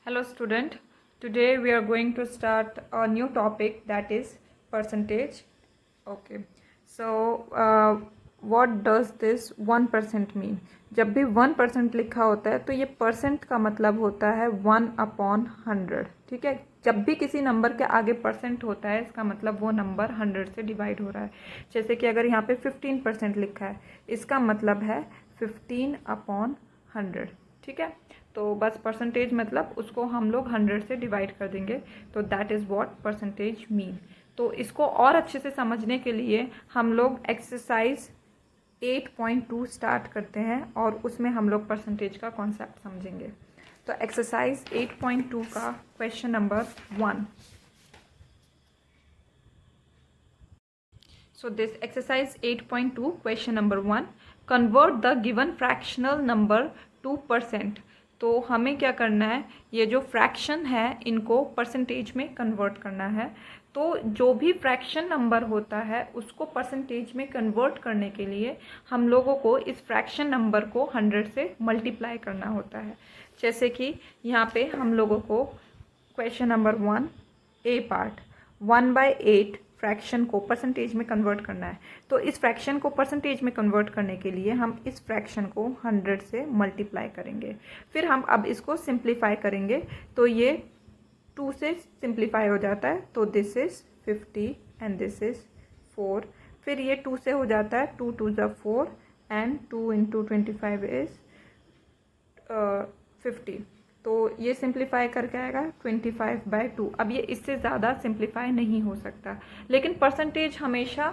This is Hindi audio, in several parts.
Hello student, today we are going to start a new topic, that is percentage. Okay, so what does this 1% mean? जब भी 1% लिखा होता है तो ये परसेंट का मतलब होता है 1/100. ठीक है, जब भी किसी नंबर के आगे परसेंट होता है इसका मतलब वो नंबर 100 से डिवाइड हो रहा है. जैसे कि अगर यहाँ पे 15% लिखा है इसका मतलब है 15/100. ठीक है, तो बस परसेंटेज मतलब उसको हम लोग 100 से डिवाइड कर देंगे, तो that is what percentage mean. तो इसको और अच्छे से समझने के लिए हम लोग एक्सरसाइज 8.2 स्टार्ट करते हैं और उसमें हम लोग परसेंटेज का कॉन्सेप्ट समझेंगे. तो एक्सरसाइज 8.2 का question number 1. So this exercise 8.2 question number 1, convert the given fractional number to percent. तो हमें क्या करना है, ये जो फ्रैक्शन है इनको परसेंटेज में कन्वर्ट करना है. तो जो भी फ्रैक्शन नंबर होता है उसको परसेंटेज में कन्वर्ट करने के लिए हम लोगों को इस फ्रैक्शन नंबर को 100 से मल्टीप्लाई करना होता है. जैसे कि यहाँ पे हम लोगों को क्वेश्चन नंबर 1 ए पार्ट 1/8 फ्रैक्शन को परसेंटेज में कन्वर्ट करना है. तो इस फ्रैक्शन को परसेंटेज में कन्वर्ट करने के लिए हम इस फ्रैक्शन को 100 से मल्टीप्लाई करेंगे. फिर हम अब इसको सिंप्लीफाई करेंगे तो ये 2 से सिंप्लीफाई हो जाता है. तो this is 50 and this is 4. फिर ये 2 से हो जाता है, 2 2 ज़ा 4 एंड 2 × 25 इज़ 50. तो ये सिंप्लीफाई करके आएगा 25/2. अब ये इससे ज़्यादा सिंप्लीफाई नहीं हो सकता, लेकिन परसेंटेज हमेशा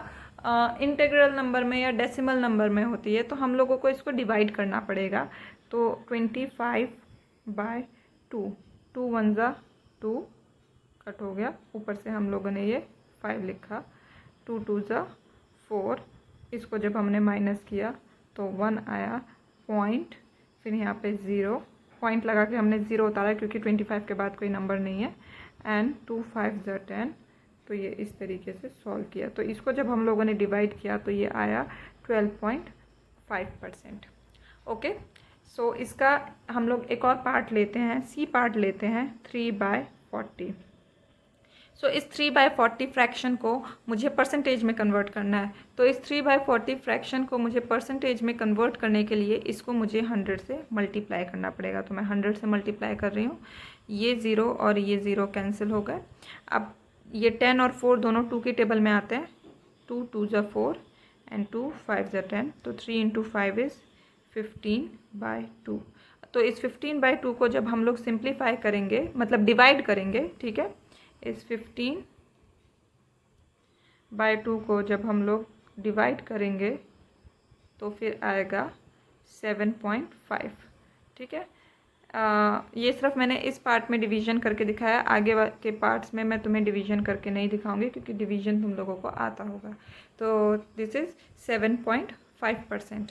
इंटीग्रल नंबर में या डेसिमल नंबर में होती है, तो हम लोगों को इसको डिवाइड करना पड़ेगा. तो 25/2, 2 1 ज़ा 2 कट हो गया, ऊपर से हम लोगों ने ये 5 लिखा, 2 2 ज़ा 4. इसको जब हमने माइनस किया तो 1 आया, पॉइंट, फिर यहाँ पे 0 पॉइंट लगा के हमने 0 उतारा क्योंकि 25 के बाद कोई नंबर नहीं है, एंड 2 5 ज़ा 10. तो ये इस तरीके से सॉल्व किया. तो इसको जब हम लोगों ने डिवाइड किया तो ये आया 12.5%. ओके, सो इसका हम लोग एक और पार्ट लेते हैं, सी पार्ट लेते हैं 3/40. सो इस 3/40 फ्रैक्शन को मुझे परसेंटेज में कन्वर्ट करना है. तो इस 3/40 फ्रैक्शन को मुझे परसेंटेज में कन्वर्ट करने के लिए इसको मुझे 100 से मल्टीप्लाई करना पड़ेगा. तो मैं 100 से मल्टीप्लाई कर रही हूँ. ये 0 और ये 0 कैंसिल हो गए. अब ये 10 और 4 दोनों 2 की टेबल में आते हैं. 2 2 ज़ा 4 एंड 2 5 ज़ा 10. तो 3 × 5 इज़ 15/2. तो इस 15/2 को जब हम लोग सिंप्लीफाई करेंगे, मतलब डिवाइड करेंगे, ठीक है, इस 15/2 को जब हम लोग डिवाइड करेंगे तो फिर आएगा 7.5. ठीक है, ये सिर्फ मैंने इस पार्ट में डिवीज़न करके दिखाया, आगे के पार्ट्स में मैं तुम्हें डिवीज़न करके नहीं दिखाऊंगी क्योंकि डिवीज़न तुम लोगों को आता होगा. तो this is 7.5%.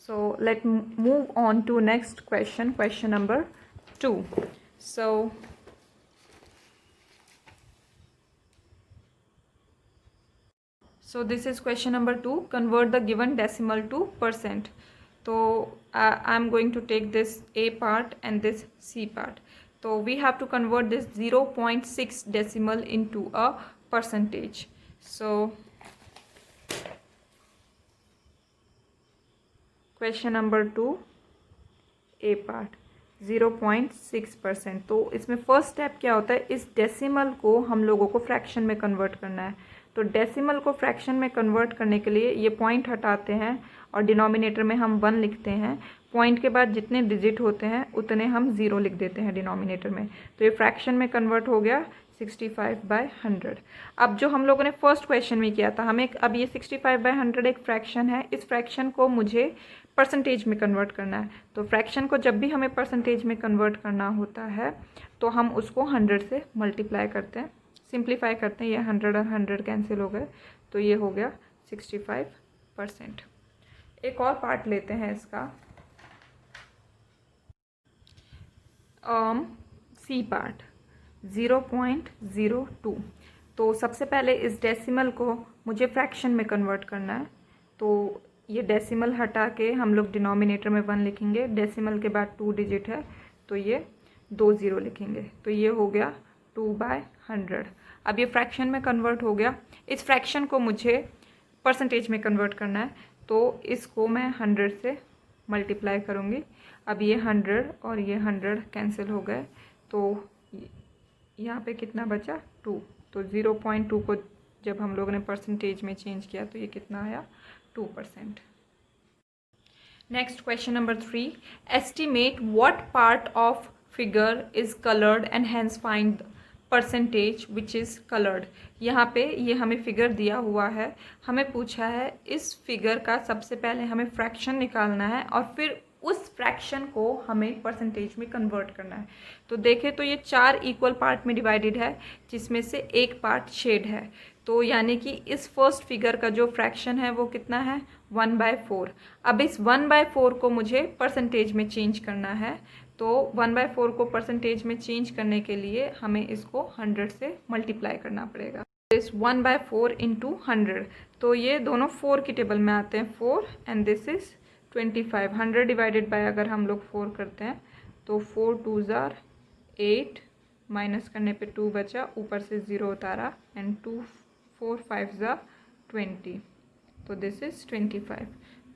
So let move on to next question, question number 2. So this is question number 2. Convert the given decimal to percent. So I'm going to take this A part and this C part. So we have to convert this 0.6 decimal into a percentage. So question number 2, A part 0.6%. तो इसमें फर्स्ट स्टेप क्या होता है, इस डेसिमल को हम लोगों को फ्रैक्शन में कन्वर्ट करना है. तो डेसिमल को फ्रैक्शन में कन्वर्ट करने के लिए ये पॉइंट हटाते हैं और डिनोमिनेटर में हम 1 लिखते हैं. पॉइंट के बाद जितने डिजिट होते हैं उतने हम 0 लिख देते हैं डिनोमिनेटर में. तो ये फ्रैक्शन में कन्वर्ट हो गया 65/100. अब जो हम लोगों ने फर्स्ट क्वेश्चन में किया था, हमें अब ये 65/100 एक फ्रैक्शन है, इस फ्रैक्शन को मुझे परसेंटेज में कन्वर्ट करना है. तो फ्रैक्शन को जब भी हमें परसेंटेज में कन्वर्ट करना होता है तो हम उसको 100 से मल्टीप्लाई करते हैं, सिंप्लीफाई करते हैं. ये 100 और 100 कैंसिल हो गए, तो ये हो गया 65%. एक और पार्ट लेते हैं इसका, सी पार्ट 0.02. तो सबसे पहले इस डेसिमल को मुझे फ्रैक्शन में कन्वर्ट करना है. तो ये डेसिमल हटा के हम लोग डिनोमिनेटर में 1 लिखेंगे. डेसिमल के बाद 2 डिजिट है तो ये 2 ज़ीरो लिखेंगे, तो ये हो गया 2/100। अब ये फ्रैक्शन में कन्वर्ट हो गया। इस फ्रैक्शन को मुझे परसेंटेज में कन्वर्ट करना है, तो इसको मैं 100 से मल्टीप्लाई करूँगी। अब ये 100 और ये 100 कैंसिल हो गए, तो यहाँ पे कितना बचा 2। तो 0.2 को जब हम लोगों ने परसेंटेज में चेंज किया तो ये कितना आया 2%। Next question number 3, estimate what part of figure is coloured and hence find percentage which is coloured. यहाँ पे ये हमें फिगर दिया हुआ है, हमें पूछा है इस फिगर का सबसे पहले हमें फ्रैक्शन निकालना है और फिर उस फ्रैक्शन को हमें परसेंटेज में कन्वर्ट करना है। तो देखें तो ये 4 इक्वल पार्ट में डिवाइडेड है, जिसमें से एक पार्ट शेड है। तो यानी कि इस फर्स्ट फिगर का जो फ्रैक्शन है वो कितना है 1/4। अब इस 1/4 को मुझे परसेंटेज में चेंज करना है, तो 1/4 को परसेंटेज में चेंज करने के लिए हमें इसको 100 से मल्टीप्लाई करना पड़ेगा। दिस 1/4 इंटू 100, तो ये दोनों 4 की टेबल में आते हैं, 4 and this is 25। 100 divided by अगर हम लोग 4 करते हैं तो 4 2 ज़ार 8, माइनस करने पे 2 बचा, ऊपर से 0 उतारा एंड 2 4 5 ज़ार 20, तो दिस इज़ 25।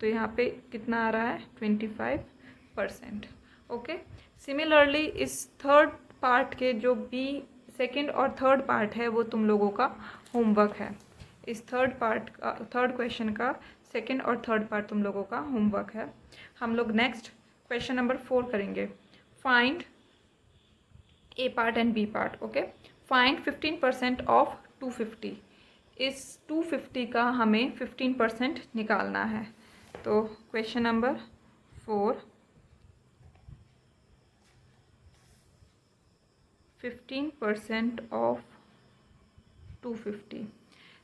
तो यहाँ पे कितना आ रहा है 25%। ओके, सिमिलरली इस थर्ड पार्ट के जो बी सेकंड और थर्ड पार्ट है वो तुम लोगों का होमवर्क है। इस थर्ड क्वेश्चन का सेकंड और थर्ड पार्ट तुम लोगों का होमवर्क है। हम लोग नेक्स्ट क्वेश्चन नंबर 4 करेंगे। Find A part and B part. Okay, find 15% of 250। इस 250 का हमें 15% निकालना है। तो क्वेश्चन नंबर 4, 15% ऑफ 250।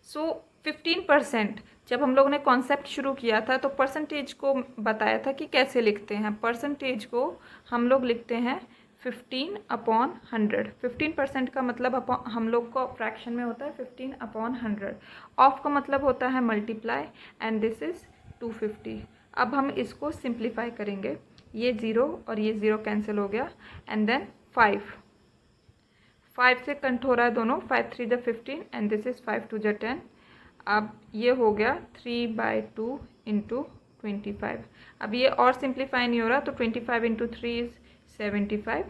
सो 15%, जब हम लोगों ने कॉन्सेप्ट शुरू किया था तो परसेंटेज को बताया था कि कैसे लिखते हैं। परसेंटेज को हम लोग लिखते हैं 15/100। 15% का मतलब हम लोग को फ्रैक्शन में होता है 15/100। ऑफ का मतलब होता है मल्टीप्लाई एंड दिस इज़ 250। अब हम इसको सिंप्लीफाई करेंगे, ये 0 और ये 0 कैंसिल हो गया एंड देन 5 से कंट हो रहा है दोनों, 5 3 × 15 एंड दिस इज़ 5 2 × 10। अब ये हो गया 3/2 इंटू 25। अब ये और सिंप्लीफाई नहीं हो रहा, तो 25 इंटू 3 इज़ 75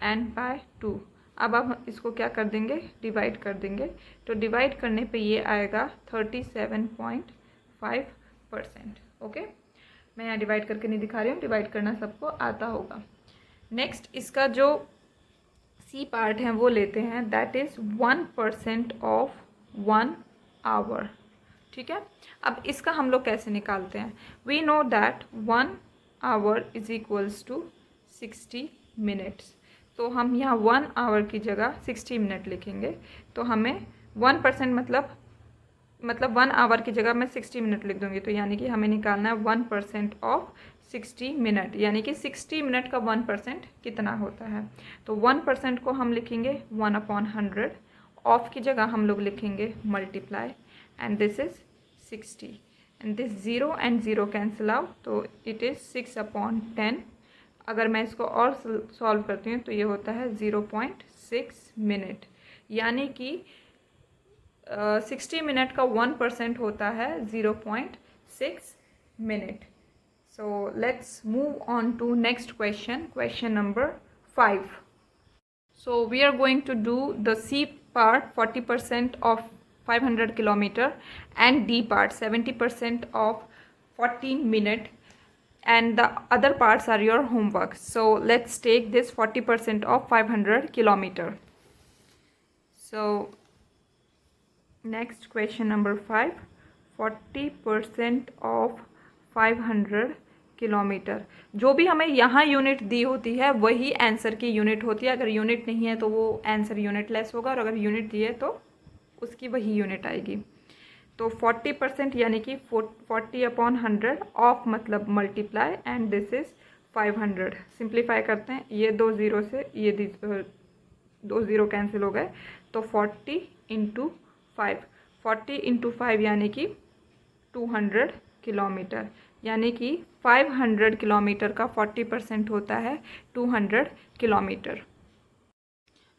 एंड बाय 2। अब हम इसको क्या कर देंगे, डिवाइड कर देंगे। तो डिवाइड करने पे ये आएगा 37.5%। ओके, मैं यहाँ डिवाइड करके नहीं दिखा रही हूँ, डिवाइड करना सबको आता होगा। नेक्स्ट इसका जो सी पार्ट है वो लेते हैं, दैट इज़ 1% ऑफ 1 आवर। ठीक है, अब इसका हम लोग कैसे निकालते हैं। We know that 1 hour is equals to 60 minutes. तो हम यहाँ 1 आवर की जगह 60 मिनट लिखेंगे। तो हमें 1% मतलब 1 आवर की जगह मैं 60 मिनट लिख दूँगी। तो यानी कि हमें निकालना है 1% ऑफ 60 मिनट, यानी कि 60 मिनट का 1% कितना होता है। तो 1% को हम लिखेंगे 1/100, ऑफ की जगह हम लोग लिखेंगे multiply and this is 60 and this 0 and 0 cancel out, तो इट इज़ 6/10। अगर मैं इसको और सॉल्व करती हूँ तो ये होता है 0.6 मिनट, यानी कि 60 मिनट का 1% होता है 0.6 minute. So let's move on to next question, question number 5. So we are going to do the C part 40% of 500 kilometer and D part 70% of 14 minute, and the other parts are your homework. So let's take this 40% of 500 kilometer. So next question number 5, 40% of 500 kilometre. जो भी हमें यहाँ यूनिट दी होती है वही आंसर की यूनिट होती है। अगर यूनिट नहीं है तो वो आंसर यूनिट लेस होगा, और अगर यूनिट दी है तो उसकी वही यूनिट आएगी। तो 40% यानी कि 40/100, ऑफ मतलब multiply and this is 500। Simplify करते हैं, ये 2 0 से ये 2 0 कैंसिल हो गए, तो 40 × 5, 40 × 5 यानी कि 200 किलोमीटर, यानी कि 500 किलोमीटर का 40% होता है 200 किलोमीटर।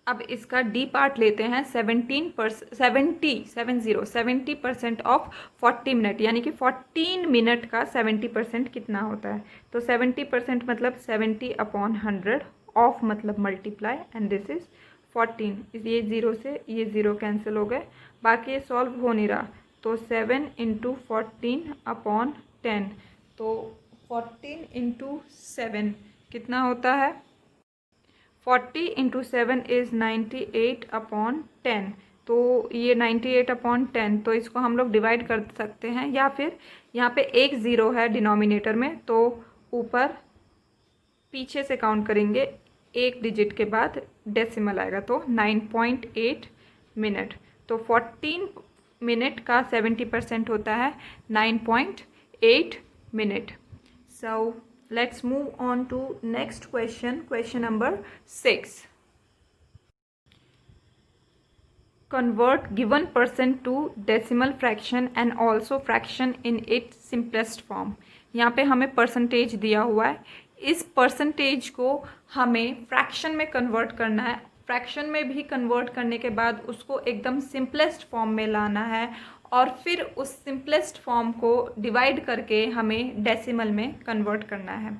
अब इसका डी पार्ट लेते हैं 70% ऑफ 40 मिनट, यानी कि 14 मिनट का 70% कितना होता है। तो 70% मतलब 70/100, ऑफ मतलब मल्टीप्लाई, एंड दिस इज 14। ये ज़ीरो से ये ज़ीरो कैंसिल हो गए, बाकी ये सॉल्व हो नहीं रहा। तो 7 × 14/10, तो 14 × 7 कितना होता है। 40 × 7 इज़ 98/10, तो ये 98/10, तो इसको हम लोग डिवाइड कर सकते हैं, या फिर यहाँ पे एक ज़ीरो है डिनोमिनेटर में, तो ऊपर पीछे से काउंट करेंगे, एक डिजिट के बाद डेसिमल आएगा, तो 9.8 मिनट। तो 14 मिनट का 70% होता है 9.8 minute. So let's move on to next question number 6. Convert given percent to decimal fraction and also fraction in its simplest form. यहाँ पे हमें परसेंटेज दिया हुआ है, इस परसेंटेज को हमें फ्रैक्शन में कन्वर्ट करना है। फ्रैक्शन में भी कन्वर्ट करने के बाद उसको एकदम सिंपलेस्ट फॉर्म में लाना है, और फिर उस सिंपलेस्ट फॉर्म को डिवाइड करके हमें डेसिमल में कन्वर्ट करना है।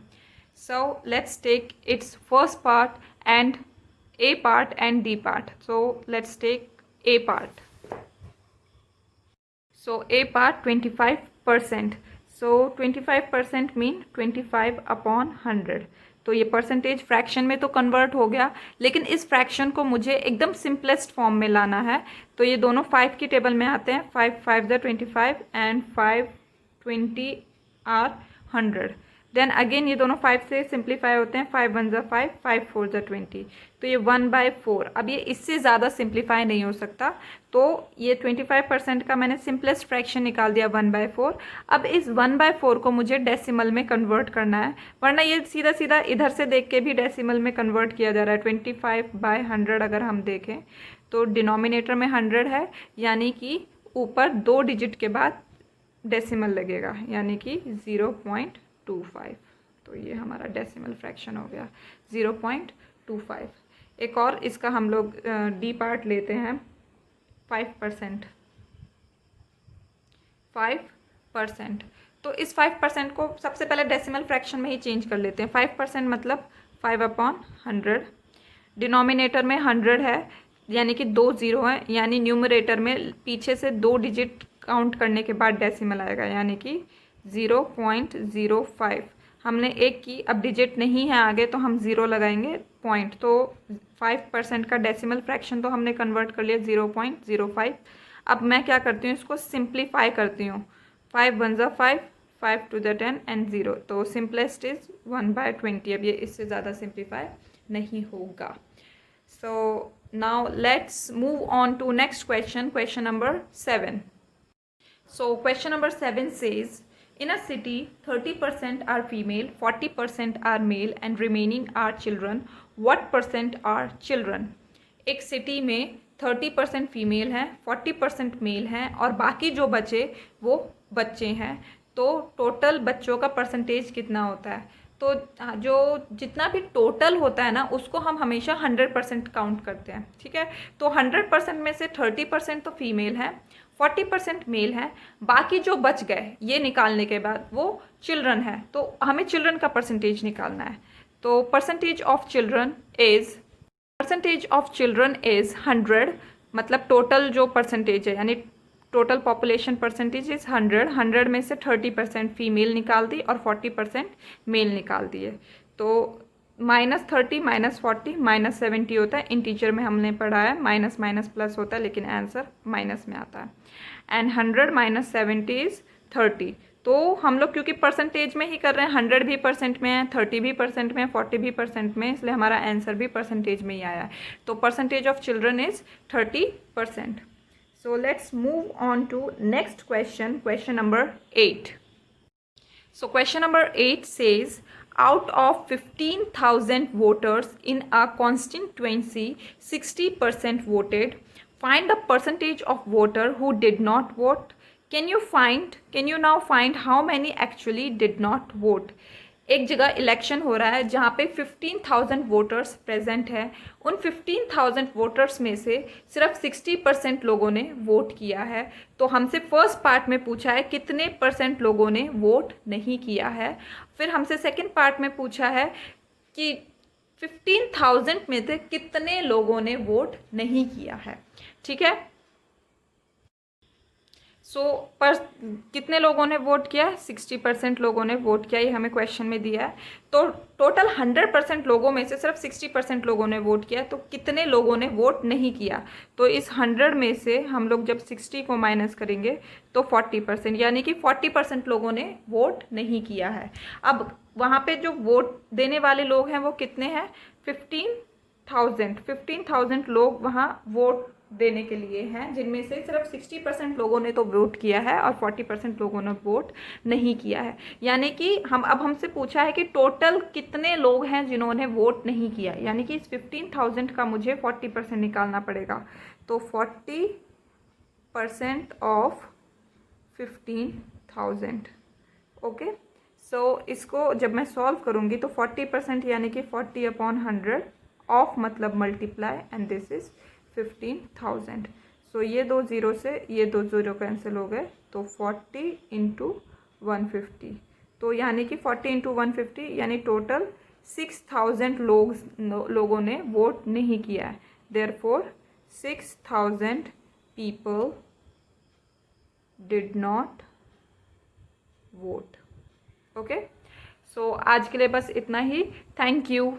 So let's take its first part and A part and D part. So let's take A part. So A part 25%. So 25% mean 25/100. तो ये परसेंटेज फ्रैक्शन में तो कन्वर्ट हो गया, लेकिन इस फ्रैक्शन को मुझे एकदम सिंपलेस्ट फॉर्म में लाना है। तो ये दोनों 5 की टेबल में आते हैं, 5 5 25 एंड 5 20 आर 100। देन अगेन ये दोनों 5 से सिंप्लीफाई होते हैं, 5 1 5 5 4 20, तो ये 1/4। अब ये इससे ज़्यादा सिंप्लीफाई नहीं हो सकता, तो ये 25% का मैंने सिंपलेस्ट फ्रैक्शन निकाल दिया 1/4। अब इस 1/4 को मुझे डेसिमल में कन्वर्ट करना है, वरना ये सीधा सीधा इधर से देख के भी डेसिमल में कन्वर्ट किया जा रहा है। 25/100 अगर हम देखें तो डिनोमिनेटर में 100 है, यानी कि ऊपर 2 डिजिट के बाद डेसिमल लगेगा, यानी कि 0.25। तो ये हमारा डेसिमल फ्रैक्शन हो गया 0.25। एक और इसका हम लोग डी पार्ट लेते हैं, 5%। तो इस 5% को सबसे पहले डेसिमल फ्रैक्शन में ही चेंज कर लेते हैं। 5% मतलब 5/100। डिनोमिनेटर में 100 है, यानी कि 2 ज़ीरो हैं, यानी न्यूमरेटर में पीछे से 2 डिजिट काउंट करने के बाद डेसिमल आएगा, यानी कि 0.05। हमने एक की, अब डिजिट नहीं है आगे तो हम ज़ीरो लगाएंगे, पॉइंट। तो 5% का डेसिमल फ्रैक्शन तो हमने कन्वर्ट कर लिया 0.05। अब मैं क्या करती हूँ, इसको सिंप्लीफाई करती हूँ। 5 1 5 5 2 10 एंड 0, तो सिंपलेस्ट इज 1/20। अब ये इससे ज़्यादा सिंप्लीफाई नहीं होगा। So now let's move on to next question number 7. So question number 7 says, in a city 30% are female, 40% are male and remaining are children. What percent are children? एक सिटी में 30% फीमेल हैं, 40% मेल हैं और बाकी जो बचे वो बच्चे हैं। तो टोटल बच्चों का परसेंटेज कितना होता है? तो जो जितना भी टोटल होता है ना, उसको हम हमेशा 100% काउंट करते हैं, ठीक है। तो 100% में से 30% तो फीमेल है, 40% मेल है, बाकी जो बच गए ये निकालने के बाद वो चिल्ड्रन है। तो हमें चिल्ड्रन का परसेंटेज निकालना है। तो परसेंटेज ऑफ चिल्ड्रन इज़ 100, मतलब टोटल जो परसेंटेज है, यानी टोटल पॉपुलेशन परसेंटेज इज़ 100। 100 में से 30% फीमेल निकाल दी और 40% मेल निकाल दिए। तो -30 -40 -70 होता है। इंटीजर में हमने पढ़ा है माइनस माइनस प्लस होता है, लेकिन आंसर माइनस में आता है। And 100 - 70 is 30। तो हम लोग क्योंकि परसेंटेज में ही कर रहे हैं, 100 भी परसेंट में है, 30 भी परसेंट में है, 40 भी परसेंट में, इसलिए हमारा आंसर भी परसेंटेज में ही आया है। तो percentage of children is 30%. So let's move on to next question number 8. So question number 8 says, out of 15,000 voters in a constituency, 60% voted. Find the percentage of voter who did not vote. Can you now find how many actually did not vote? एक जगह इलेक्शन हो रहा है जहाँ पे 15,000 वोटर्स प्रेजेंट हैं। उन 15,000 वोटर्स में से सिर्फ 60% लोगों ने वोट किया है। तो हमसे फर्स्ट पार्ट में पूछा है कितने % लोगों ने वोट नहीं किया है। फिर हमसे सेकंड पार्ट में पूछा है कि 15,000 में से कितने लोगों ने वोट नहीं किया है। ठीक है, पर कितने लोगों ने वोट किया है? 60% लोगों ने वोट किया, ये हमें क्वेश्चन में दिया है। तो टोटल 100% लोगों में से सिर्फ 60% लोगों ने वोट किया, तो कितने लोगों ने वोट नहीं किया? तो इस 100 में से हम लोग जब 60 को माइनस करेंगे तो 40%, यानी कि 40% लोगों ने वोट नहीं किया है। अब वहाँ पे जो वोट देने वाले लोग हैं वो कितने हैं? 15,000 लोग वहाँ वोट देने के लिए हैं, जिनमें से सिर्फ 60% लोगों ने तो वोट किया है और 40% लोगों ने वोट नहीं किया है। यानी कि अब हमसे पूछा है कि टोटल कितने लोग हैं जिन्होंने वोट नहीं किया, यानी कि इस 15,000 का मुझे 40% निकालना पड़ेगा। तो 40% ऑफ 15,000। ओके, सो इसको जब मैं सॉल्व करूँगी तो 40% यानी कि 40/100 ऑफ मतलब मल्टीप्लाई, एंड दिस इज 15,000। सो ये दो ज़ीरो से ये दो ज़ीरो कैंसिल हो गए, तो 40 × 150, तो यानी कि 40 × 150 यानी टोटल 6,000 लोगों ने वोट नहीं किया है। Therefore 6,000 people did not vote. Okay, so आज के लिए बस इतना ही। Thank you.